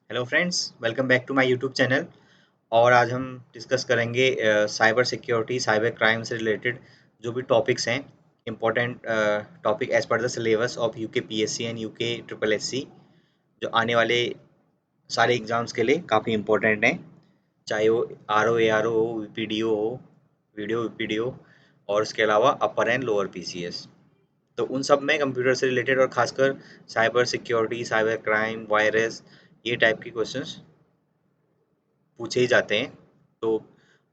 Hello friends, welcome back to my YouTube channel. और आज हम डिस्कस करेंगे साइबर सिक्योरिटी, साइबर क्राइम से रिलेटेड जो भी टॉपिक्स हैं, important topic as per the syllabus of UK PSC and UK triple SC, जो आने वाले सारे एग्जाम्स के लिए काफ़ी इम्पोर्टेंट हैं। चाहे वो R O A R O हो, वीपीडीओ हो, वीडियो वीपीडीओ, और उसके अलावा अपर एंड लोअर पीसीएस। तो उन सब में कंप्यूटर से रिलेटेड और खासकर cyber security, cyber crime, virus, ये टाइप के क्वेश्चंस पूछे ही जाते हैं। तो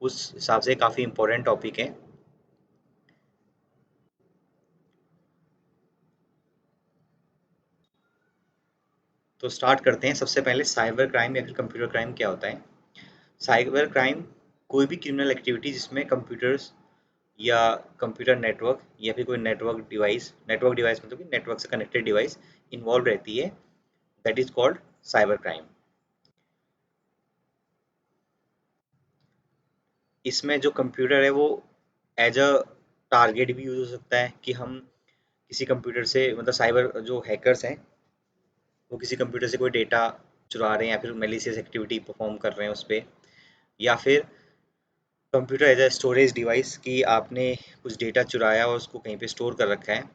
उस हिसाब से काफ़ी इम्पोर्टेंट टॉपिक है। तो स्टार्ट करते हैं। सबसे पहले साइबर क्राइम या फिर कंप्यूटर क्राइम क्या होता है। साइबर क्राइम कोई भी क्रिमिनल एक्टिविटी जिसमें कंप्यूटर्स या कंप्यूटर नेटवर्क या फिर कोई नेटवर्क डिवाइस मतलब कि नेटवर्क से कनेक्टेड डिवाइस इन्वॉल्व रहती है, that is called cyber crime. इसमें जो कंप्यूटर है वो एज अ टारगेट भी यूज हो सकता है कि हम किसी कंप्यूटर से, मतलब साइबर जो हैकर्स हैं वो किसी कंप्यूटर से कोई डेटा चुरा रहे हैं या फिर मेलिशियस एक्टिविटी परफॉर्म कर रहे हैं उस पर। या फिर computer as a storage device कि आपने कुछ डेटा चुराया और उसको कहीं पे स्टोर कर रखा है।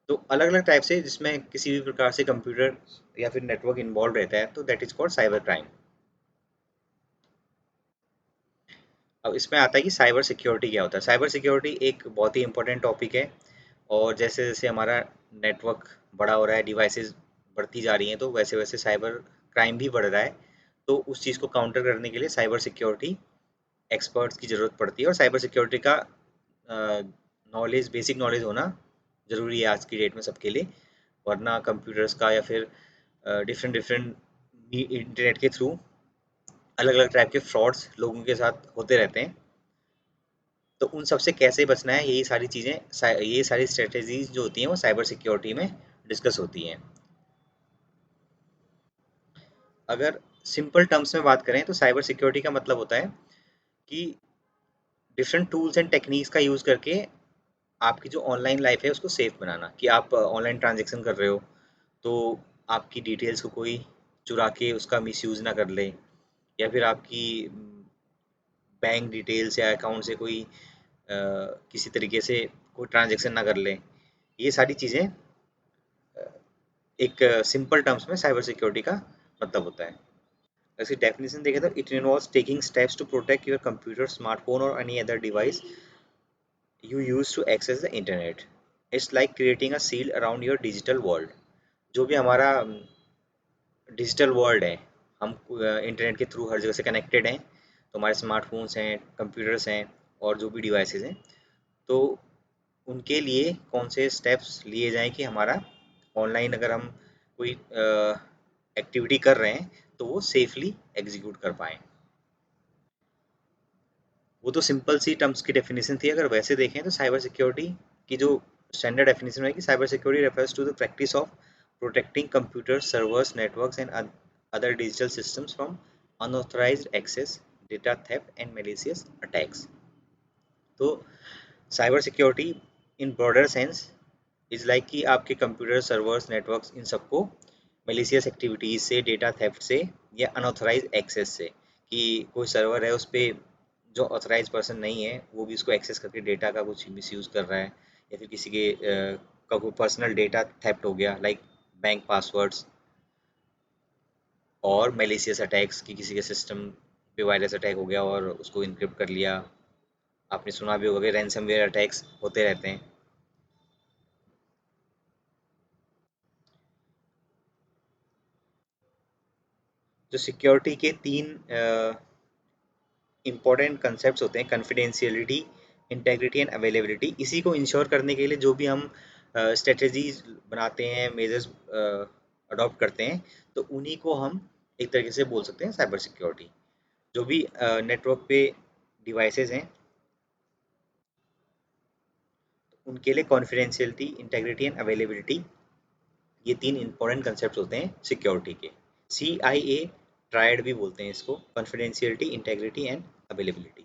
तो अलग अलग टाइप से जिसमें किसी भी प्रकार से कंप्यूटर या फिर नेटवर्क इन्वॉल्व रहता है, तो that is called cyber crime. अब इसमें आता है कि साइबर सिक्योरिटी क्या होता है। साइबर सिक्योरिटी एक बहुत ही इंपॉर्टेंट टॉपिक है। और जैसे जैसे हमारा नेटवर्क बड़ा हो रहा है, डिवाइसेस बढ़ती जा रही हैं, तो वैसे वैसे साइबर क्राइम भी बढ़ रहा है। तो उस चीज़ को काउंटर करने के लिए साइबर सिक्योरिटी एक्सपर्ट्स की ज़रूरत पड़ती है। और साइबर सिक्योरिटी का नॉलेज, बेसिक नॉलेज होना ज़रूरी है आज की डेट में सबके लिए। वरना कंप्यूटर्स का या फिर डिफरेंट डिफरेंट इंटरनेट के थ्रू अलग अलग टाइप के फ्रॉड्स लोगों के साथ होते रहते हैं। तो उन सब से कैसे बचना है, यही सारी चीज़ें, ये सारी स्ट्रेटेजीज जो होती हैं वो साइबर सिक्योरिटी में डिस्कस होती हैं। अगर सिंपल टर्म्स में बात करें तो साइबर सिक्योरिटी का मतलब होता है कि डिफरेंट टूल्स एंड टेक्निक्स का यूज़ करके आपकी जो ऑनलाइन लाइफ है उसको सेफ बनाना। कि आप ऑनलाइन ट्रांजेक्शन कर रहे हो तो आपकी डिटेल्स को कोई चुरा के उसका मिसयूज़ ना कर ले, या फिर आपकी बैंक डिटेल्स या अकाउंट से कोई किसी तरीके से कोई ट्रांजेक्शन ना कर ले। ये सारी चीज़ें एक सिंपल टर्म्स में साइबर सिक्योरिटी का मतलब होता है। इसकी डेफिनेशन देखें तो it involves taking steps to protect your computer, smartphone और any other device you use to access the internet. It's like creating a shield around your digital world. जो भी हमारा डिजिटल वर्ल्ड है, हम इंटरनेट के through हर जगह से connected हैं। तो हमारे स्मार्टफोन्स हैं, कंप्यूटर्स हैं, और जो भी डिवाइसेस हैं, तो उनके लिए कौन से स्टेप्स लिए जाएं कि हमारा ऑनलाइन अगर हम कोई एक्टिविटी कर रहे हैं तो वो सेफली एग्जीक्यूट कर पाएँ। वो तो सिंपल सी टर्म्स की डेफिनेशन थी। अगर वैसे देखें तो साइबर सिक्योरिटी की जो स्टैंडर्ड डेफिनेशन है कि cyber security refers to the practice of protecting computer servers, networks and other digital systems from unauthorized access, data theft and malicious attacks. तो cyber security in broader sense is like कि आपके computer servers, networks, इन सबको malicious activities से, data theft से, या unauthorized access से, कि कोई सर्वर है उस पर जो ऑथराइज पर्सन नहीं है वो भी उसको एक्सेस करके डेटा का कुछ मिसयूज़ कर रहा है, या फिर किसी के का कोई पर्सनल डेटा थेफ्ट हो गया, लाइक बैंक पासवर्ड्स। और मैलिशियस अटैक्स की किसी के सिस्टम पे वायरस अटैक हो गया और उसको इनक्रिप्ट कर लिया। आपने सुना भी होगा कि रैंसमवेयर अटैक्स होते रहते हैं। जो सिक्योरिटी के तीन इंपॉर्टेंट कंसेप्ट होते हैं, कॉन्फिडेंशियलिटी, इंटेग्रिटी एंड अवेलेबिलिटी। इसी को इंश्योर करने के लिए जो भी हम स्ट्रेटजीज बनाते हैं, मेजर्स अडॉप्ट करते हैं, तो उन्हीं को हम एक तरीके से बोल सकते हैं साइबर सिक्योरिटी। जो भी नेटवर्क पे डिवाइसेस हैं उनके लिए कॉन्फिडेंशियलिटी, इंटेग्रिटी एंड अवेलेबिलिटी, ये तीन इंपॉर्टेंट कंसेप्ट होते हैं सिक्योरिटी के। CIA ट्रायड भी बोलते हैं इसको, confidentiality, integrity and availability.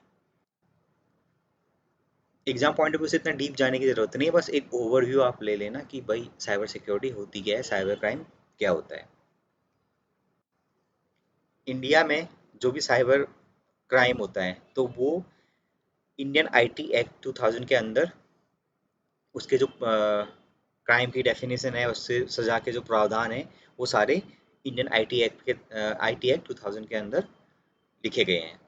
Exam point of view से इतना डीप जाने की जरूरत नहीं है, बस एक ओवरव्यू आप ले लेना कि भाई साइबर सिक्योरिटी होती क्या है, साइबर क्राइम क्या होता है। इंडिया में जो भी साइबर क्राइम होता है तो वो इंडियन आईटी एक्ट 2000 के अंदर उसके जो क्राइम की डेफिनेशन है, उससे सजा के जो प्रावधान है, वो सारे इंडियन आईटी एक्ट 2000 के अंदर लिखे गए हैं।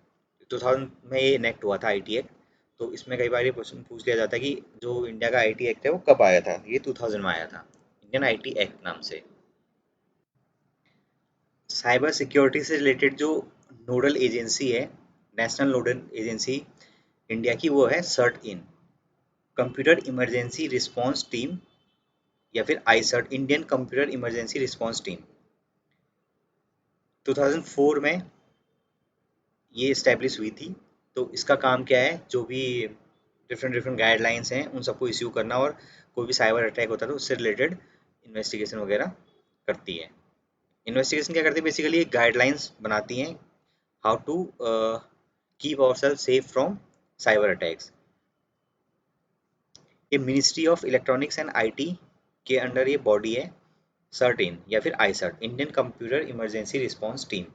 2000 में ये इनेक्ट हुआ था आईटी एक्ट। तो इसमें कई बार ये क्वेश्चन पूछ लिया जाता है कि जो इंडिया का आईटी एक्ट है वो कब आया था। ये 2000 में आया था, इंडियन आईटी एक्ट नाम से। साइबर सिक्योरिटी से रिलेटेड जो नोडल एजेंसी है, नेशनल नोडल एजेंसी इंडिया की, वो है CERT In, computer emergency response team, या फिर ICERT, Indian computer emergency response team. 2004 में ये इस्टेब्लिश हुई थी। तो इसका काम क्या है, जो भी डिफरेंट डिफरेंट गाइडलाइंस हैं उन सबको इश्यू करना, और कोई भी साइबर अटैक होता है तो उससे रिलेटेड इन्वेस्टिगेशन वगैरह करती है। इन्वेस्टिगेशन क्या करती है, बेसिकली गाइडलाइंस बनाती हैं how to keep our self safe from cyber attacks. ये ministry of electronics and IT के अंडर ये बॉडी है, सर्ट इन या फिर ICERT, Indian computer emergency response team.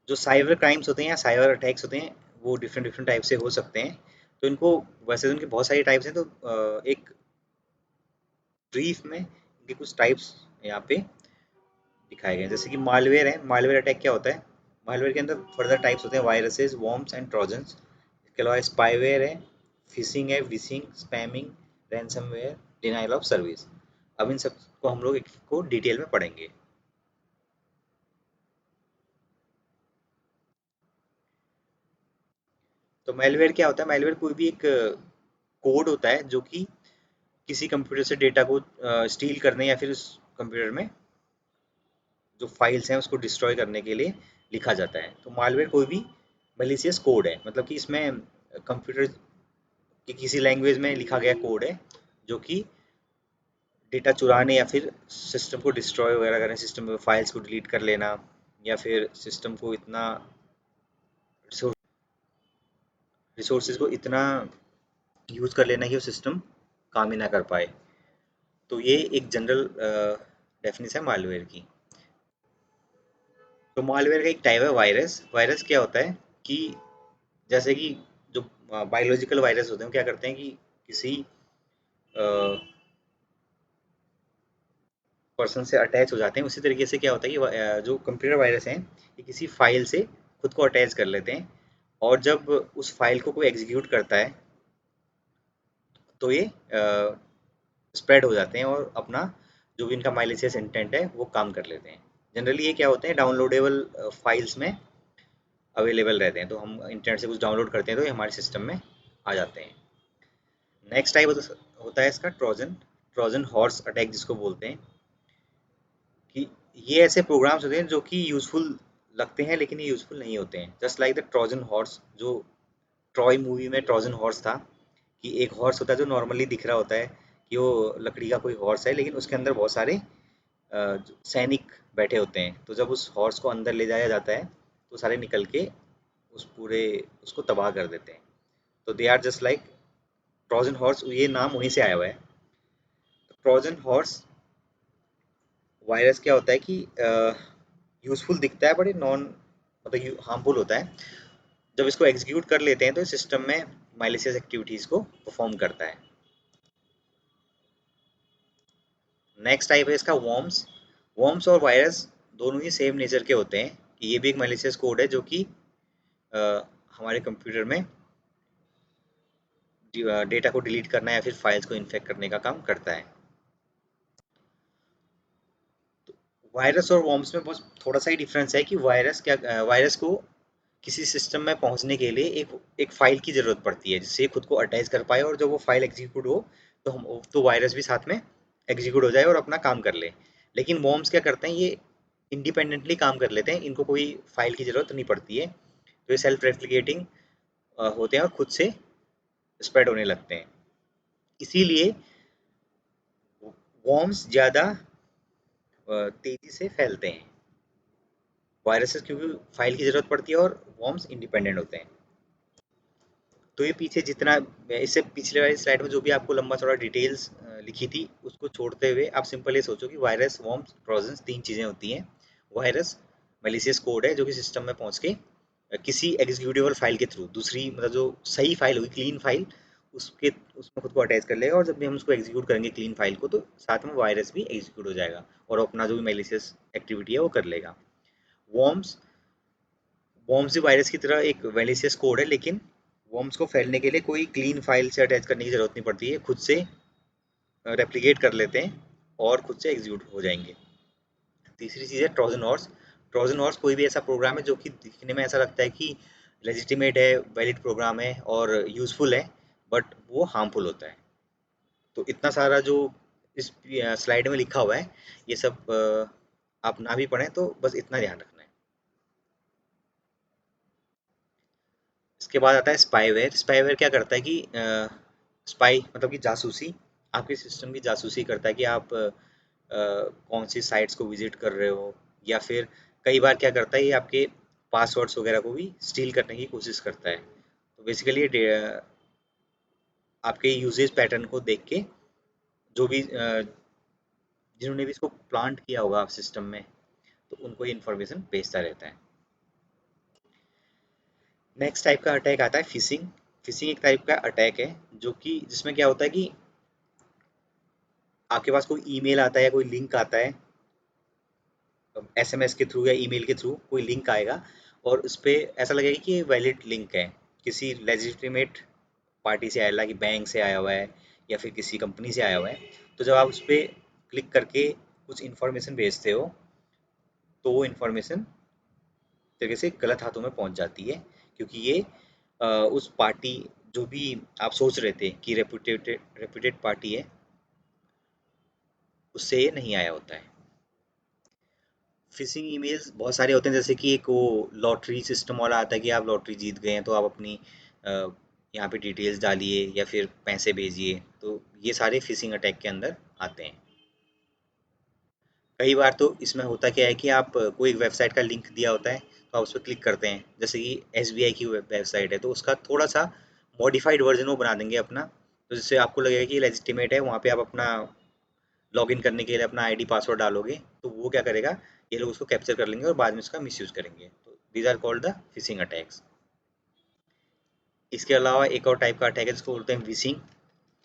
जो साइबर क्राइम्स होते हैं या साइबर अटैक्स होते हैं, वो डिफरेंट डिफरेंट टाइप से हो सकते हैं। तो इनको, वैसे तो इनके बहुत सारी टाइप्स हैं, तो एक ब्रीफ में इनके कुछ टाइप्स यहाँ पे दिखाए गए हैं। जैसे कि मालवेयर है। मालवेयर अटैक क्या होता है, मालवेयर के अंदर फर्दर टाइप्स होते हैं, वायरसेस, वॉर्म्स एंड ट्रोजन्स। इसके अलावा स्पाईवेयर है, फिशिंग है, wishing, spamming, ransomware, denial of service. अब इन सब को हम लोग एक को डिटेल में पढ़ेंगे। तो मेलवेयर क्या होता है, मेलवेयर कोई भी एक कोड होता है जो कि किसी कंप्यूटर से डेटा को स्टील करने या फिर उस कंप्यूटर में जो फाइल्स हैं उसको डिस्ट्रॉय करने के लिए लिखा जाता है। तो मालवेयर कोई भी मलिशियस कोड है, मतलब कि इसमें कंप्यूटर की किसी लैंग्वेज में लिखा गया कोड है जो कि डेटा चुराने या फिर सिस्टम को डिस्ट्रॉय वगैरह करने, सिस्टम में फाइल्स को डिलीट कर लेना, या फिर सिस्टम को इतना रिसोर्सेज को इतना यूज़ कर लेना कि वो सिस्टम काम ही ना कर पाए। तो ये एक जनरल डेफिनेशन है मालवेयर की। तो मालवेयर का एक टाइप है वायरस। वायरस क्या होता है कि जैसे कि जो बायोलॉजिकल वायरस होते हैं वो क्या करते हैं कि किसी पर्सन से अटैच हो जाते हैं। उसी तरीके से क्या होता है कि जो कंप्यूटर वायरस हैं ये किसी फाइल से खुद को अटैच कर लेते हैं, और जब उस फाइल को कोई एग्जीक्यूट करता है तो ये स्प्रेड हो जाते हैं और अपना जो भी इनका माइलिशियस इंटेंट है वो काम कर लेते हैं। जनरली ये क्या होते हैं, डाउनलोडेबल फाइल्स में अवेलेबल रहते हैं, तो हम इंटरनेट से कुछ डाउनलोड करते हैं तो ये हमारे सिस्टम में आ जाते हैं। नेक्स्ट टाइप होता है इसका ट्रोजन। ट्रोजन हॉर्स अटैक जिसको बोलते हैं, कि ये ऐसे प्रोग्राम्स होते हैं जो कि यूजफुल लगते हैं लेकिन ये यूजफुल नहीं होते हैं। Just like the Trojan horse, जो ट्रॉय मूवी में ट्रोजन हॉर्स था, कि एक हॉर्स होता है जो नॉर्मली दिख रहा होता है कि वो लकड़ी का कोई हॉर्स है, लेकिन उसके अंदर बहुत सारे सैनिक बैठे होते हैं। तो जब उस हॉर्स को अंदर ले जाया जाता है तो सारे निकल के उस पूरे उसको तबाह कर देते हैं। तो they are just like Trojan horse, ये नाम वहीं से आया हुआ है। ट्रोजन हॉर्स वायरस क्या होता है कि यूजफुल दिखता है बट ये नॉन, मतलब हार्मफुल होता है। जब इसको एग्जीक्यूट कर लेते हैं तो सिस्टम में माइलिशियस एक्टिविटीज को परफॉर्म करता है। नेक्स्ट टाइप है इसका वॉर्म्स। वॉर्म्स और वायरस दोनों ही सेम नेचर के होते हैं, कि ये भी एक माइलिशियस कोड है जो कि हमारे कंप्यूटर में डेटा को डिलीट करना या फिर फाइल्स को इन्फेक्ट करने का काम करता है। वायरस और वॉर्म्स में बस थोड़ा सा ही डिफरेंस है कि वायरस को किसी सिस्टम में पहुंचने के लिए एक फाइल की ज़रूरत पड़ती है जिससे खुद को अटैच कर पाए, और जब वो फाइल एग्जीक्यूट हो तो हम तो वायरस भी साथ में एग्जीक्यूट हो जाए और अपना काम कर ले। लेकिन वॉर्म्स क्या करते हैं, ये इंडिपेंडेंटली काम कर लेते हैं, इनको कोई फाइल की ज़रूरत नहीं पड़ती है। तो ये सेल्फ रेप्लिकेटिंग होते हैं और खुद से स्प्रेड होने लगते हैं। इसीलिए वॉर्म्स ज़्यादा तेज़ी से फैलते हैं। वायरसेस क्योंकि फाइल की ज़रूरत पड़ती है और वॉर्म्स इंडिपेंडेंट होते हैं। तो ये पीछे जितना, इससे पिछले वाली स्लाइड में जो भी आपको लंबा चौड़ा डिटेल्स लिखी थी उसको छोड़ते हुए आप सिंपल ये सोचो कि वायरस, वॉर्म्स, ट्रोजन्स 3 चीज़ें होती हैं। वायरस मैलिशियस कोड है जो कि सिस्टम में पहुंच के किसी एग्जीक्यूटेबल फाइल के थ्रू दूसरी मतलब जो सही फाइल होगी, क्लीन फाइल, उसके उसमें खुद को अटैच कर लेगा और जब भी हम उसको एग्जीक्यूट करेंगे क्लीन फाइल को तो साथ में वायरस भी एग्जीक्यूट हो जाएगा और अपना जो भी मैलिशियस एक्टिविटी है वो कर लेगा। वॉर्म्स वॉर्म्स भी वायरस की तरह एक मैलिशियस कोड है, लेकिन वॉर्म्स को फैलने के लिए कोई क्लीन फाइल से अटैच करने की जरूरत नहीं पड़ती है, खुद से रेप्लिकेट कर लेते हैं और खुद से एग्जीक्यूट हो जाएंगे। तीसरी चीज़ है ट्रोजन हॉर्स। ट्रोजन हॉर्स कोई भी ऐसा प्रोग्राम है जो कि दिखने में ऐसा लगता है कि लेजिटिमेट है, वैलिड प्रोग्राम है और यूजफुल है, बट वो हार्मफुल होता है। तो इतना सारा जो इस स्लाइड में लिखा हुआ है ये सब आप ना भी पढ़ें तो बस इतना ध्यान रखना है। इसके बाद आता है स्पाईवेयर। स्पाईवेयर क्या करता है कि स्पाई मतलब कि जासूसी, आपके सिस्टम की जासूसी करता है कि आप कौन सी साइट्स को विजिट कर रहे हो, या फिर कई बार क्या करता है ये आपके पासवर्ड्स वगैरह को भी स्टील करने की कोशिश करता है। तो बेसिकली ये आपके यूजेज पैटर्न को देख के जो भी जिन्होंने भी इसको प्लांट किया होगा सिस्टम में तो उनको ये इन्फॉर्मेशन भेजता रहता है। नेक्स्ट टाइप का अटैक आता है फिशिंग। फिशिंग एक टाइप का अटैक है जो कि जिसमें क्या होता है कि आपके पास कोई ईमेल आता है या कोई लिंक आता है, एसएमएस के थ्रू या ईमेल के थ्रू कोई लिंक आएगा और उस पे ऐसा लगेगा कि ये वैलिड लिंक है, किसी लेजिटिमेट पार्टी से आया, कि बैंक से आया हुआ है या फिर किसी कंपनी से आया हुआ है। तो जब आप उस पर क्लिक करके कुछ इन्फॉर्मेशन भेजते हो तो वो इन्फॉर्मेशन तरीके से गलत हाथों में पहुंच जाती है, क्योंकि ये उस पार्टी जो भी आप सोच रहे थे कि रेपुटेड पार्टी है उससे ये नहीं आया होता है। फिशिंग ईमेल्स बहुत सारे होते हैं, जैसे कि एक वो लॉटरी सिस्टम वाला आता है कि आप लॉटरी जीत गए हैं तो आप अपनी अ, यहाँ पे डिटेल्स डालिए या फिर पैसे भेजिए, तो ये सारे फिशिंग अटैक के अंदर आते हैं। कई बार तो इसमें होता क्या है कि आप कोई वेबसाइट का लिंक दिया होता है तो आप उस पर क्लिक करते हैं, जैसे कि एसबीआई की वेबसाइट है तो उसका थोड़ा सा मॉडिफाइड वर्जन वो बना देंगे अपना, तो जिससे आपको लगेगा कि लेजिटिमेट है, वहाँ पे आप अपना लॉगिन करने के लिए अपना आईडी पासवर्ड डालोगे तो वो क्या करेगा, ये लोग उसको कैप्चर कर लेंगे और बाद में उसका मिसयूज करेंगे। तो these are called the phishing attacks. इसके अलावा एक और टाइप का अटैक है जिसको बोलते हैं विशिंग।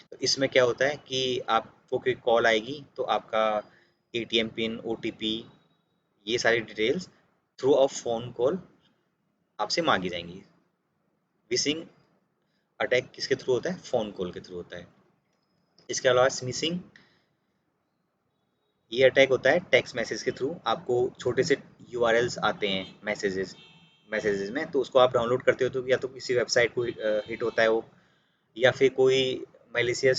तो इसमें क्या होता है कि आपको कोई कॉल आएगी तो आपका एटीएम पिन, ओटीपी, ये सारी details through a phone call आपसे मांगी जाएंगी। विशिंग अटैक किसके थ्रू होता है? फोन कॉल के थ्रू होता है। इसके अलावा स्मिशिंग, ये अटैक होता है टेक्स्ट मैसेज के थ्रू। आपको छोटे से यूआरएल्स आते हैं मैसेजेस मैसेजेस में, तो उसको आप डाउनलोड करते हो तो या तो किसी वेबसाइट को हिट होता है वो, या फिर कोई मैलिशियस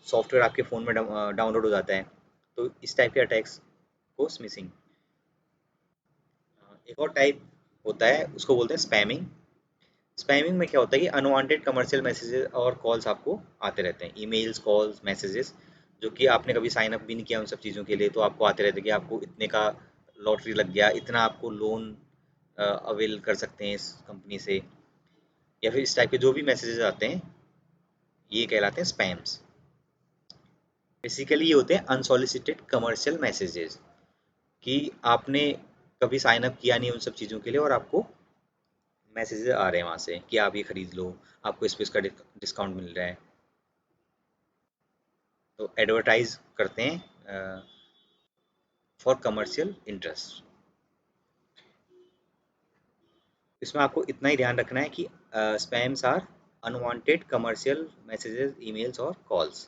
सॉफ्टवेयर आपके फ़ोन में डाउनलोड हो जाता है। तो इस टाइप के अटैक्स को स्मिशिंग। एक और टाइप होता है उसको बोलते हैं स्पैमिंग। स्पैमिंग में क्या होता है कि अनवांटेड कमर्शियल मैसेजेस और कॉल्स आपको आते रहते हैं, ईमेल्स, कॉल्स, मैसेजेस, जो कि आपने कभी साइन अप भी नहीं किया उन सब चीज़ों के लिए, तो आपको आते रहते हैं कि आपको इतने का लॉटरी लग गया, इतना आपको लोन अवेल कर सकते हैं इस कंपनी से, या फिर इस टाइप के जो भी मैसेजेस आते हैं ये कहलाते हैं स्पैम्स। बेसिकली ये होते हैं अनसॉलिसिटेड कमर्शियल मैसेजेस कि आपने कभी साइन अप किया नहीं उन सब चीज़ों के लिए और आपको मैसेजेस आ रहे हैं वहाँ से कि आप ये खरीद लो, आपको इस पे इसका डिस्काउंट मिल रहा है। तो एडवर्टाइज करते हैं फॉर कमर्शियल इंटरेस्ट। इसमें आपको इतना ही ध्यान रखना है कि spams are unwanted commercial messages, emails और कॉल्स,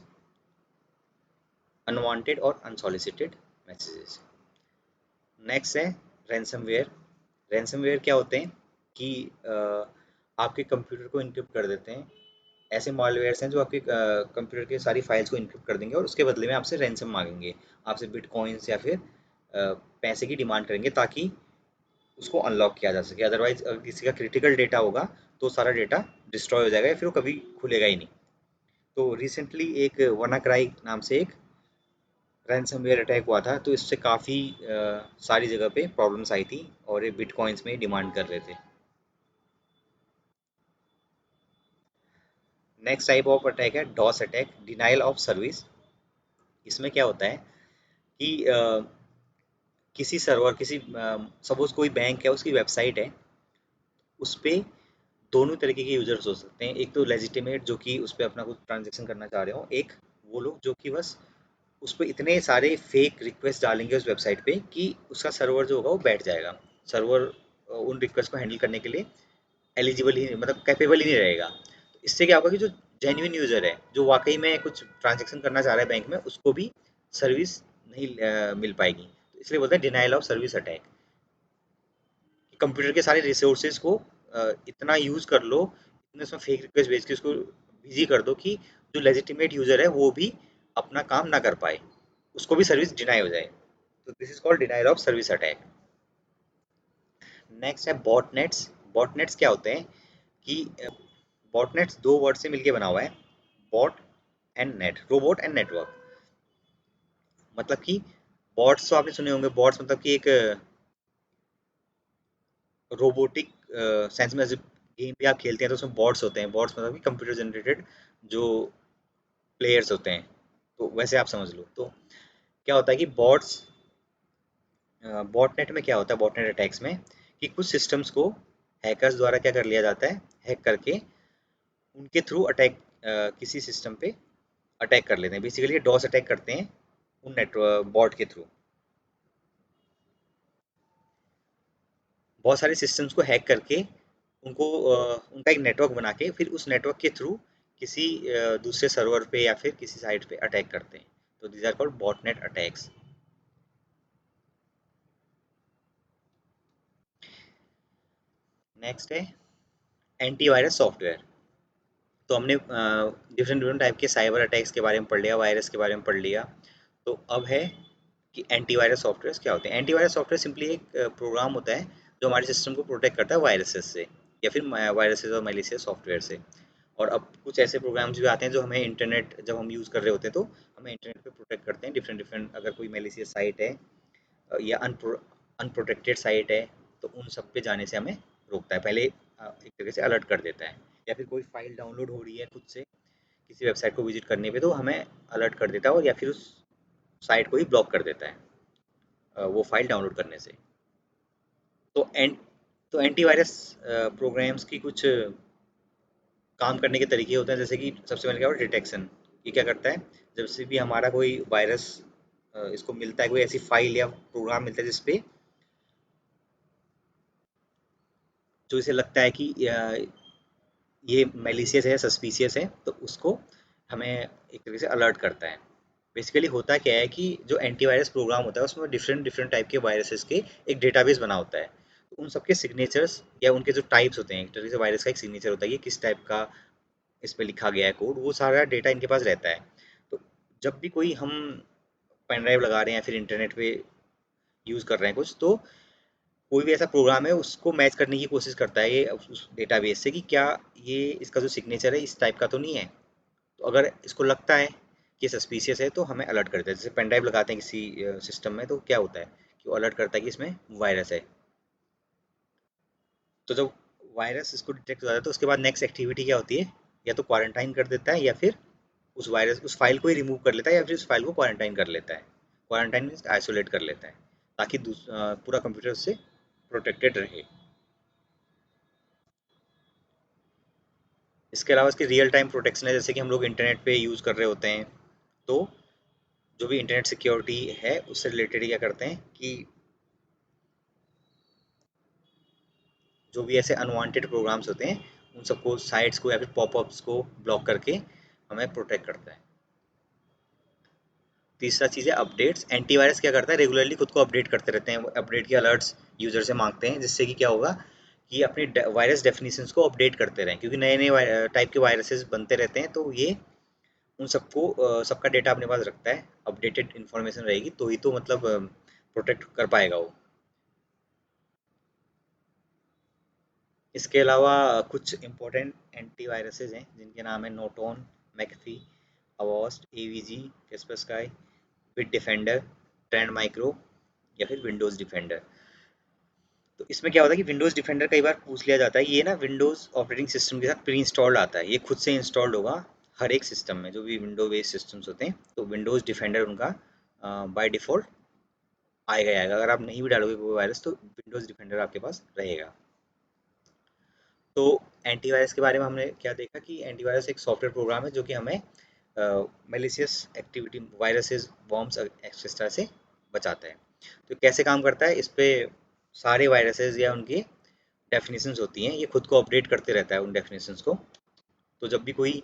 अनवांटेड और अनसॉलिसिटेड मैसेजेस। नेक्स्ट है रैंसमवेयर। रैंसमवेयर क्या होते हैं कि आपके कंप्यूटर को इनक्रिप्ट कर देते हैं। ऐसे मॉलवेयर्स हैं जो आपके कंप्यूटर के सारी फाइल्स को इनक्रिप्ट कर देंगे और उसके बदले में आपसे रैंसम मांगेंगे, आपसे बिटकॉइंस या फिर पैसे की डिमांड करेंगे ताकि उसको अनलॉक किया जा सके। अदरवाइज अगर किसी का क्रिटिकल डेटा होगा तो सारा डेटा डिस्ट्रॉय हो जाएगा या फिर वो कभी खुलेगा ही नहीं। तो रिसेंटली एक WannaCry नाम से एक रैंसमवेयर अटैक हुआ था, तो इससे काफ़ी सारी जगह पे प्रॉब्लम्स आई थी और ये बिटकॉइंस में डिमांड कर रहे थे। नेक्स्ट टाइप ऑफ अटैक है DoS attack, denial of service. इसमें क्या होता है कि किसी सर्वर किसी सपोज कोई बैंक है उसकी वेबसाइट है, उस पे दोनों तरीके के यूजर्स हो सकते हैं। एक तो लेजिटिमेट जो कि उस पे अपना कुछ ट्रांजेक्शन करना चाह रहे हो, एक वो लोग जो कि बस उस पे इतने सारे फेक रिक्वेस्ट डालेंगे उस वेबसाइट पे कि उसका सर्वर जो होगा वो बैठ जाएगा। सर्वर उन रिक्वेस्ट को हैंडल करने के लिए एलिजिबल ही मतलब कैपेबल ही नहीं रहेगा। तो इससे क्या होगा कि जो जेन्युइन यूजर है जो वाकई में कुछ ट्रांजेक्शन करना चाह रहा है बैंक में, उसको भी सर्विस नहीं मिल पाएगी। तो इसलिए बोलते हैं denial of service attack. Computer के सारे रिसोर्सेज को इतना यूज कर लो, इतने उसमें फेक रिक्वेस्ट भेज के उसको बिजी कर दो कि जो लेजिटिमेट यूजर है वो भी अपना काम ना कर पाए, उसको भी सर्विस डिनाई हो जाए। तो this is called denial of service attack. Next है बॉटनेट्स। बॉटनेट्स क्या होते हैं कि बॉटनेट्स दो वर्ड से मिलके बना हुआ है, bot and net, robot and network. मतलब कि बॉट्स तो आपने सुने होंगे, बॉट्स मतलब कि एक रोबोटिक सेंस में, जैसे गेम भी आप खेलते हैं तो उसमें बॉट्स होते हैं। बॉट्स मतलब कि कंप्यूटर जनरेटेड जो प्लेयर्स होते हैं, तो वैसे आप समझ लो। तो क्या होता है कि बॉटनेट में क्या होता है, बॉटनेट अटैक्स में कि कुछ सिस्टम्स को हैकर्स द्वारा क्या कर लिया जाता है, हैक करके उनके थ्रू अटैक किसी सिस्टम पे अटैक कर लेते हैं। बेसिकली डॉस अटैक करते हैं उन नेटवर्क बॉट के थ्रू। बहुत सारे सिस्टम्स को हैक करके उनको उनका एक नेटवर्क बना के फिर उस नेटवर्क के थ्रू किसी दूसरे सर्वर पे या फिर किसी साइट पे अटैक करते हैं। तो these are called botnet attacks. Next है एंटीवायरस सॉफ्टवेयर। तो हमने डिफरेंट डिफरेंट टाइप के साइबर अटैक्स के बारे में पढ़ लिया, वायरस के बारे में पढ़ लिया। तो अब है कि एंटीवायरस सॉफ्टवेयर क्या होते हैं। एंटीवायरस सॉफ्टवेयर सिंपली एक प्रोग्राम होता है जो हमारे सिस्टम को प्रोटेक्ट करता है वायरसेस से या फिर वायरसेस और मैलिशियस सॉफ्टवेयर से। और अब कुछ ऐसे प्रोग्राम्स भी आते हैं जो हमें इंटरनेट जब हम यूज़ कर रहे होते हैं तो हमें इंटरनेट पे प्रोटेक्ट करते हैं। डिफरेंट डिफरेंट अगर कोई मैलिशियस साइट है या अनप्रोटेक्टेड साइट है तो उन सब पे जाने से हमें रोकता है। पहले एक तरीके से अलर्ट कर देता है। या फिर कोई फाइल डाउनलोड हो रही है खुद से किसी वेबसाइट को विजिट करने पे तो हमें अलर्ट कर देता है, और या फिर उस साइट को ही ब्लॉक कर देता है वो फाइल डाउनलोड करने से। तो एंटीवायरस प्रोग्राम्स की कुछ काम करने के तरीके होते हैं। जैसे कि सबसे पहले क्या होता है, डिटेक्शन। ये क्या करता है, जब से भी हमारा कोई वायरस इसको मिलता है, कोई ऐसी फाइल या प्रोग्राम मिलता है जिसपे जो इसे लगता है कि ये मैलिशियस है, सस्पिशियस है, तो उसको हमें एक तरीके से अलर्ट करता है। बेसिकली होता क्या है कि जो एंटीवायरस प्रोग्राम होता है उसमें डिफरेंट डिफरेंट टाइप के वायरसेस के एक डेटाबेस बना होता है। तो उन सबके सिग्नेचर्स या उनके जो टाइप्स होते हैं, एक तरीके से वायरस का एक सिग्नेचर होता है कि किस टाइप का इस पे लिखा गया है कोड, वो सारा डेटा इनके पास रहता है। तो जब भी कोई हम पेन ड्राइव लगा रहे हैं या फिर इंटरनेट पे यूज़ कर रहे हैं कुछ, तो कोई भी ऐसा प्रोग्राम है उसको मैच करने की कोशिश करता है ये उस डेटाबेस से कि क्या ये इसका जो सिग्नेचर है इस टाइप का तो नहीं है। तो अगर इसको लगता है कि सस्पिशियस है तो हमें अलर्ट करता है। जैसे पेन ड्राइव लगाते हैं किसी सिस्टम में तो क्या होता है कि वो अलर्ट करता है कि इसमें वायरस है। तो जब वायरस इसको डिटेक्ट हो जाता है तो उसके बाद नेक्स्ट एक्टिविटी क्या होती है, या तो क्वारंटाइन कर देता है या फिर उस वायरस उस फाइल को ही रिमूव कर लेता है या फिर उस फाइल को क्वारंटाइन कर लेता है। क्वारंटाइन मीन्स आइसोलेट कर लेता है ताकि पूरा कंप्यूटर उससे प्रोटेक्टेड रहे। इसके अलावा इसकी रियल टाइम प्रोटेक्शन है। जैसे कि हम लोग इंटरनेट पे यूज़ कर रहे होते हैं तो जो भी इंटरनेट सिक्योरिटी है उससे रिलेटेड क्या करते हैं कि जो भी ऐसे अनवांटेड प्रोग्राम्स होते हैं उन सबको, साइट्स को या फिर पॉपअप्स को ब्लॉक करके हमें प्रोटेक्ट करता है। तीसरा चीज़ है अपडेट्स। एंटीवायरस क्या करता है, रेगुलरली खुद को अपडेट करते रहते हैं। अपडेट के अलर्ट्स यूजर से मांगते हैं जिससे कि क्या होगा कि अपनी वायरस डेफिनेशंस को अपडेट करते रहें, क्योंकि नए नए टाइप के वायरसेस बनते रहते हैं। तो ये उन सबको सबका डेटा अपने पास रखता है, अपडेटेड इन्फॉर्मेशन रहेगी तो ही तो मतलब प्रोटेक्ट कर पाएगा वो। इसके अलावा कुछ इंपॉर्टेंट एंटीवायरसेस हैं जिनके नाम है Norton, McAfee, Avast, AVG, Kaspersky, Bitdefender, Trend Micro या फिर विंडोज़ डिफेंडर। तो इसमें क्या होता है कि विंडोज़ डिफेंडर कई बार पूछ लिया जाता है, ये ना विंडोज़ ऑपरेटिंग सिस्टम के साथ प्री इंस्टॉल्ड आता है, ये खुद से इंस्टॉल्ड होगा हर एक सिस्टम में जो भी विंडो बेस्ड सिस्टम्स होते हैं तो विंडोज़ डिफेंडर उनका बाय डिफ़ॉल्ट आएगा ही आएगा। अगर आप नहीं भी डालोगे कोई वायरस तो विंडोज़ डिफेंडर आपके पास रहेगा। तो एंटीवायरस के बारे में हमने क्या देखा कि एंटीवायरस एक सॉफ्टवेयर प्रोग्राम है जो कि हमें malicious activity, viruses, worms etcetera से बचाता है। तो कैसे काम करता है, इस पे सारे वायरसेस या उनकी डेफिनेशंस होती हैं, ये खुद को अपडेट करते रहता है उन डेफिनेशंस को। तो जब भी कोई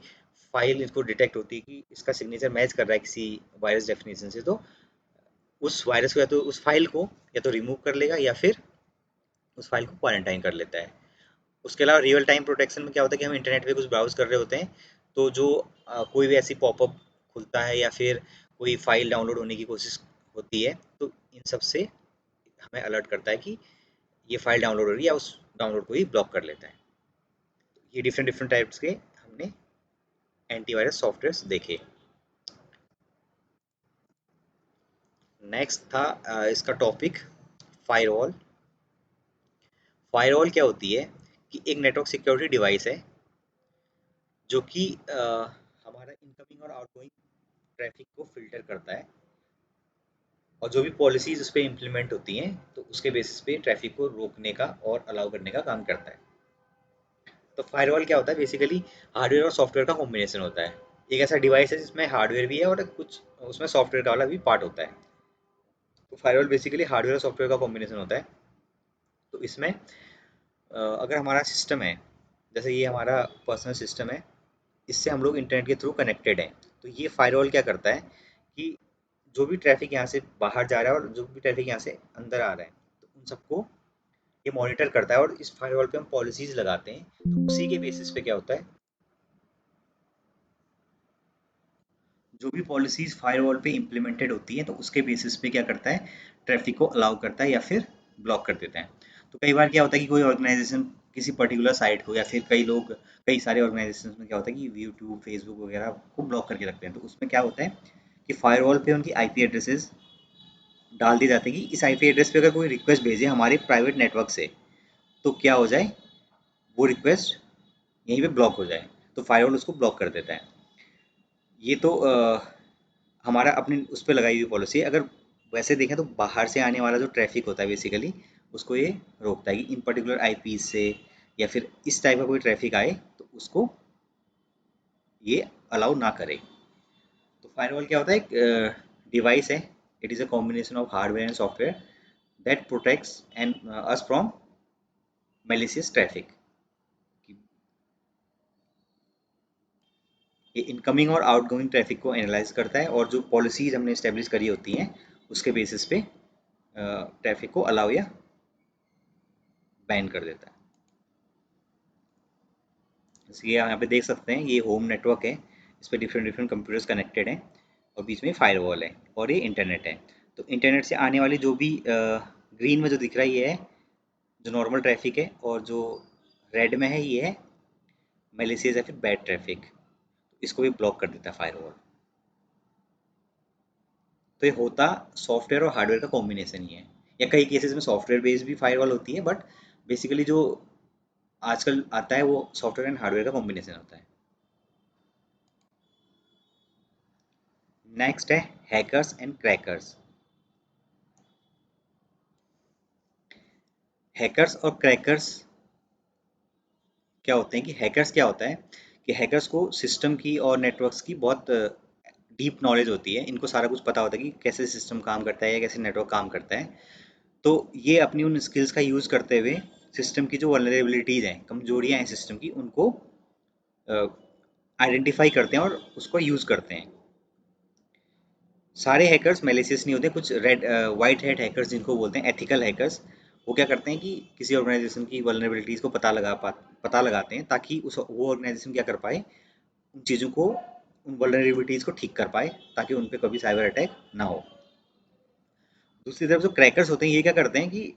फाइल इसको डिटेक्ट होती है कि इसका सिग्नेचर मैच कर रहा है किसी वायरस डेफिनेशन से, तो उस वायरस को या तो उस फाइल को या तो रिमूव कर लेगा या फिर उस फाइल को क्वारंटाइन कर लेता है। उसके अलावा रियल टाइम प्रोटेक्शन में क्या होता है कि हम इंटरनेट पे कुछ ब्राउज कर रहे होते हैं, तो जो कोई भी ऐसी पॉपअप खुलता है या फिर कोई फाइल डाउनलोड होने की कोशिश होती है, तो इन सब से हमें अलर्ट करता है कि ये फाइल डाउनलोड हो रही है, या उस डाउनलोड को ही ब्लॉक कर लेता है। ये डिफरेंट डिफरेंट टाइप्स के हमने एंटीवायरस सॉफ्टवेयर्स देखे। नेक्स्ट था इसका टॉपिक फायरवॉल। फायरवॉल क्या होती है कि एक नेटवर्क सिक्योरिटी डिवाइस है जो कि हमारा इनकमिंग और आउटगोइंग ट्रैफिक को फिल्टर करता है, और जो भी पॉलिसीज उस पर इम्प्लीमेंट होती हैं तो उसके बेसिस पे ट्रैफिक को रोकने का और अलाउ करने का काम करता है। तो फायरवॉल क्या होता है, बेसिकली हार्डवेयर और सॉफ्टवेयर का कॉम्बिनेशन होता है। एक ऐसा डिवाइस है जिसमें हार्डवेयर भी है और कुछ उसमें सॉफ्टवेयर का वाला भी पार्ट होता है। तो फायरवॉल बेसिकली हार्डवेयर और सॉफ्टवेयर का कॉम्बिनेशन होता है। तो इसमें अगर हमारा सिस्टम है, जैसे ये हमारा पर्सनल सिस्टम है, इससे हम लोग इंटरनेट के थ्रू कनेक्टेड हैं, तो ये फायरवॉल क्या करता है कि जो भी ट्रैफिक यहाँ से बाहर जा रहा है और जो भी ट्रैफिक यहाँ से अंदर आ रहा है, तो उन सबको ये मॉनिटर करता है। और इस फायरवॉल पे हम पॉलिसीज लगाते हैं, तो उसी के बेसिस पे क्या होता है, जो भी पॉलिसीज फायरवॉल पे इम्प्लीमेंटेड होती है तो उसके बेसिस पे क्या करता है, ट्रैफिक को अलाउ करता है या फिर ब्लॉक कर देता है। तो कई बार क्या होता है कि कोई ऑर्गेनाइजेशन किसी पर्टिकुलर साइट को, या फिर कई लोग, कई सारे ऑर्गेनाइजेशन में क्या होता है कि यूट्यूब, फेसबुक वगैरह को ब्लॉक करके रखते हैं। तो उसमें क्या होता है कि फायरवॉल पे उनकी आईपी एड्रेसेस डाल दिए जाते हैं कि इस आईपी एड्रेस पे अगर कोई रिक्वेस्ट भेजे हमारे प्राइवेट नेटवर्क से, तो क्या हो जाए, वो रिक्वेस्ट यहीं पे ब्लॉक हो जाए, तो फायरवॉल उसको ब्लॉक कर देता है। ये तो हमारा अपने उस पे लगाई हुई पॉलिसी है। अगर वैसे देखें तो बाहर से आने वाला जो ट्रैफिक होता है बेसिकली, उसको ये रोकता है कि इन पर्टिकुलर आईपी से या फिर इस टाइप का कोई ट्रैफिक आए तो उसको ये अलाउ ना करे। तो फायरवॉल क्या होता है, एक डिवाइस है, it is a combination of hardware and software that protects and us from malicious traffic. ये इनकमिंग और आउटगोइंग ट्रैफिक को एनालाइज करता है, और जो पॉलिसीज हमने इस्टेब्लिश करी होती हैं उसके बेसिस पे ट्रैफिक को अलाउ या बैन कर देता है। जैसे कि आप यहाँ पे देख सकते हैं, ये होम नेटवर्क है, इस पर डिफरेंट डिफरेंट कंप्यूटर्स कनेक्टेड हैं, और बीच में फायरवॉल है, और ये इंटरनेट है। तो इंटरनेट से आने वाली जो भी ग्रीन में जो दिख रहा है ये है जो नॉर्मल ट्रैफिक है, और जो रेड में है ये है मैलिशियस या फिर बैड ट्रैफिक। इसको भी ब्लॉक कर देता है फायरवॉल। तो ये होता सॉफ्टवेयर और हार्डवेयर का कॉम्बिनेशन ही है, या कई केसेस में सॉफ्टवेयर बेस्ड भी फायरवॉल होती है, बट बेसिकली जो आजकल आता है वो सॉफ्टवेयर एंड हार्डवेयर का कॉम्बिनेशन होता है। नेक्स्ट है हैकर्स एंड क्रैकर्स। हैकर्स और क्रैकर्स क्या होते हैं कि हैकर्स क्या होता है कि हैकर्स को सिस्टम की और नेटवर्क्स की बहुत डीप नॉलेज होती है, इनको सारा कुछ पता होता है कि कैसे सिस्टम काम करता है या कैसे नेटवर्क काम करता है। तो ये अपनी उन स्किल्स का यूज़ करते हुए सिस्टम की जो वल्नरेबिलिटीज़ हैं, कमजोरियां हैं सिस्टम की, उनको आइडेंटिफाई करते हैं और उसको यूज़ करते हैं। सारे हैकर्स मैलिशियस नहीं होते, कुछ रेड वाइट हेड हैकर्स जिनको बोलते हैं एथिकल हैकर्स, वो क्या करते हैं कि किसी ऑर्गेनाइजेशन की वल्नरेबिलिटीज़ को पता लगाते हैं, ताकि उस वो ऑर्गेनाइजेशन क्या कर पाए, उन चीज़ों को, उन वल्नरेबिलिटीज़ को ठीक कर पाए, ताकि उन पे कभी साइबर अटैक ना हो। दूसरी तरफ जो क्रैकर्स होते हैं ये क्या करते हैं कि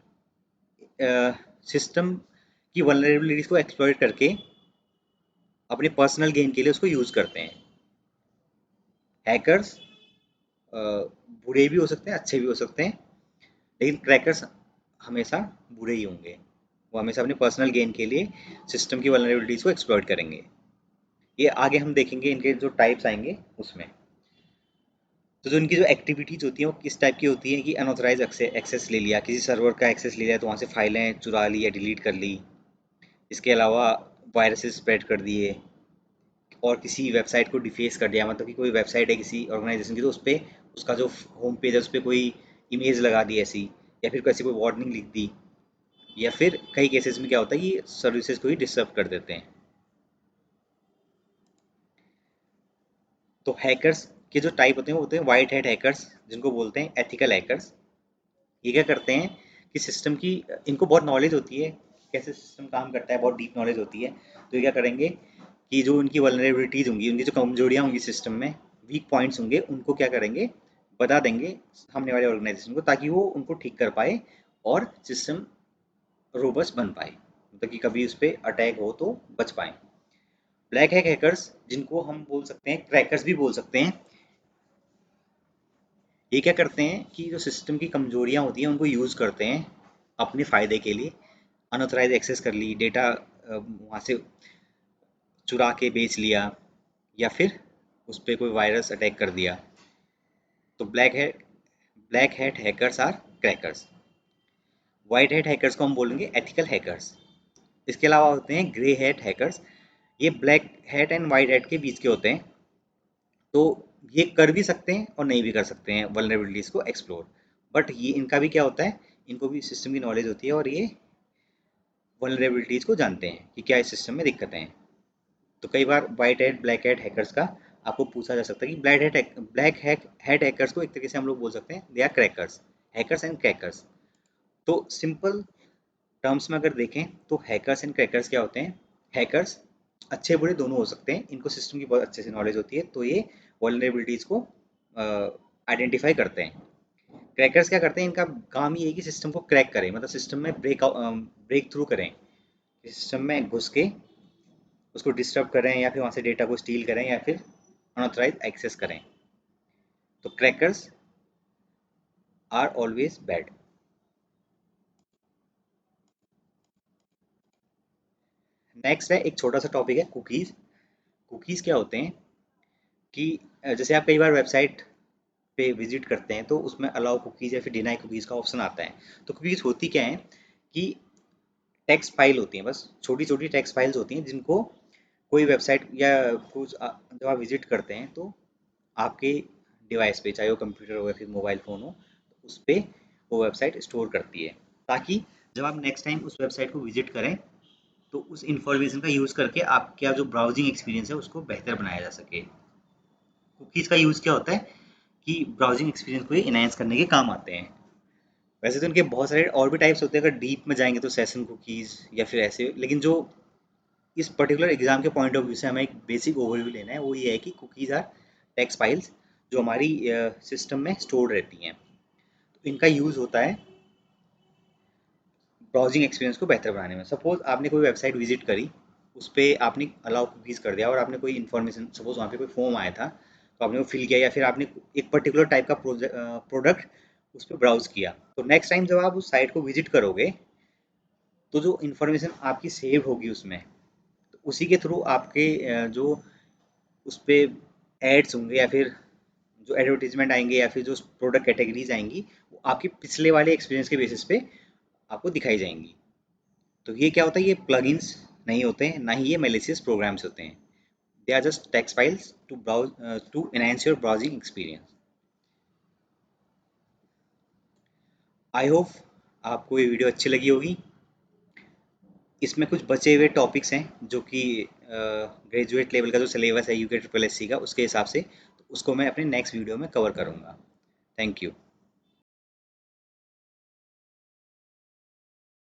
सिस्टम की वल्नरेबिलिटीज़ को एक्सप्लॉइट करके अपने पर्सनल गेन के लिए उसको यूज़ करते हैं। हैकर्स बुरे भी हो सकते हैं, अच्छे भी हो सकते हैं, लेकिन क्रैकर्स हमेशा बुरे ही होंगे। वो हमेशा अपने पर्सनल गेन के लिए सिस्टम की वल्नरेबिलिटीज़ को एक्सप्लॉइट करेंगे। ये आगे हम देखेंगे इनके जो टाइप्स आएंगे उसमें। तो जो इनकी जो एक्टिविटीज होती हैं वो किस टाइप की होती है कि अनऑथराइज एक्सेस ले लिया, किसी सर्वर का एक्सेस ले लिया तो वहाँ से फाइलें चुरा ली या डिलीट कर ली। इसके अलावा वायरसेस स्प्रेड कर दिए, और किसी वेबसाइट को डिफेस कर दिया, मतलब कि कोई वेबसाइट है किसी ऑर्गेनाइजेशन की तो उस पर उसका जो होम पेज है उस पर कोई इमेज लगा दी ऐसी, या फिर कैसी कोई वार्निंग लिख दी, या फिर कई केसेस में क्या होता है कि सर्विसेज को ही डिस्टर्ब कर देते हैं। तो हैकर्स के जो टाइप होते हैं वो होते हैं वाइट हैट हैकर्स, जिनको बोलते हैं एथिकल हैकर्स। ये क्या करते हैं कि सिस्टम की, इनको बहुत नॉलेज होती है कैसे सिस्टम काम करता है, बहुत डीप नॉलेज होती है। तो ये क्या करेंगे कि जो उनकी वल्नरेबिलिटीज़ होंगी, उनकी जो कमजोरियाँ होंगी सिस्टम में, वीक पॉइंट्स होंगे, उनको क्या करेंगे, बता देंगे सामने वाले ऑर्गेनाइजेशन को, ताकि वो उनको ठीक कर पाए और सिस्टम रोबस्ट बन पाए, मतलब कि कभी उस पर अटैक हो तो बच पाए। ब्लैक हैक हैकर्स, जिनको हम बोल सकते हैं क्रैकर्स भी बोल सकते हैं, ये क्या करते हैं कि जो सिस्टम की कमजोरियां होती हैं उनको यूज़ करते हैं अपने फ़ायदे के लिए। अनऑथराइज एक्सेस कर ली, डेटा वहाँ से चुरा के बेच लिया, या फिर उस पर कोई वायरस अटैक कर दिया। तो black hat hackers are crackers. White hat hackers को हम बोलेंगे एथिकल हैकर्स। इसके अलावा होते हैं ग्रे हैट हैकर्स। ये black hat and white hat के बीच के होते हैं। तो ये कर भी सकते हैं और नहीं भी कर सकते हैं वल्नरेबिलिटीज़ को एक्सप्लोर, बट ये इनका भी क्या होता है, इनको भी सिस्टम की नॉलेज होती है और ये वल्नरेबिलिटीज़ को जानते हैं कि क्या इस सिस्टम में दिक्कतें हैं। तो कई बार white hat black hat hackers का आपको पूछा जा सकता है कि ब्लैक हैट हैकर्स को एक तरीके से हम लोग बोल सकते हैं they are crackers, hackers and crackers. तो सिंपल टर्म्स में अगर देखें तो हैकर्स एंड क्रैकर्स क्या होते हैं। हैकर्स अच्छे बुरे दोनों हो सकते हैं, इनको सिस्टम की बहुत अच्छे से नॉलेज होती है, तो ये वल्नरेबिलिटीज़ को आइडेंटिफाई करते हैं। क्रैकर्स क्या करते हैं, इनका काम ये है कि सिस्टम को क्रैक करें, मतलब सिस्टम में ब्रेक थ्रू करें, सिस्टम में घुस के उसको डिस्टर्ब करें, या फिर वहाँ से डेटा को स्टील करें, या फिर अनऑथराइज एक्सेस करें। तो crackers are always bad. Next है एक छोटा सा टॉपिक है कुकीज़। कुकीज़ क्या होते हैं कि जैसे आप कई बार वेबसाइट पे विजिट करते हैं तो उसमें अलाउ कुकीज़ या फिर डिनाई कुकीज़ का ऑप्शन आता है। तो कुकीज़ होती क्या है कि टेक्स्ट फाइल होती हैं, बस छोटी छोटी टेक्स्ट फाइल्स होती हैं, जिनको कोई वेबसाइट या कुछ जब आप विजिट करते हैं तो आपके डिवाइस पे, चाहे वो कंप्यूटर हो या फिर मोबाइल फ़ोन हो, उस पे वो वेबसाइट स्टोर करती है, ताकि जब आप नेक्स्ट टाइम उस वेबसाइट को विजिट करें तो उस इंफॉर्मेशन का यूज़ करके आपका जो ब्राउजिंग एक्सपीरियंस है उसको बेहतर बनाया जा सके। कुकीज़ का यूज़ क्या होता है कि ब्राउजिंग एक्सपीरियंस को ये इनहेंस करने के काम आते हैं। वैसे तो इनके बहुत सारे और भी टाइप्स होते हैं, अगर डीप में जाएंगे तो सेशन कुकीज़ या फिर ऐसे, लेकिन जो इस पर्टिकुलर एग्जाम के पॉइंट ऑफ व्यू से हमें एक बेसिक ओवरव्यू लेना है, वो ये है कि कुकीज़ आर टेक्स्ट फाइल्स जो हमारी सिस्टम में स्टोर रहती हैं। तो इनका यूज़ होता है ब्राउजिंग एक्सपीरियंस को बेहतर बनाने में। सपोज आपने कोई वेबसाइट विजिट करी, उस पर आपने अलाउ कुकीज़ कर दिया, और आपने कोई इन्फॉर्मेशन, सपोज वहाँ पे कोई फॉर्म आया था तो आपने वो फिल किया, या फिर आपने एक पर्टिकुलर टाइप का प्रोडक्ट उस पर ब्राउज किया, तो नेक्स्ट टाइम जब आप उस साइट को विजिट करोगे तो जो इन्फॉर्मेशन आपकी सेव होगी उसमें, तो उसी के थ्रू आपके जो उस पर एड्स होंगे, या फिर जो एडवर्टीजमेंट आएंगे, या फिर जो प्रोडक्ट कैटेगरीज आएंगी, वो आपके पिछले वाले एक्सपीरियंस के बेसिस पे आपको दिखाई जाएंगी। तो ये क्या होता है, ये प्लगइन्स नहीं होते हैं, ना ही ये मैलिशियस प्रोग्राम्स होते हैं। They are just text files to browse to enhance your browsing experience. I hope आपको ये वीडियो अच्छी लगी होगी। इसमें कुछ बचे हुए टॉपिक्स हैं जो कि ग्रेजुएट लेवल का जो सिलेबस है यूके ट्रिपल एस सी का, उसके हिसाब से, तो उसको मैं अपने नेक्स्ट वीडियो में कवर करूँगा। Thank you.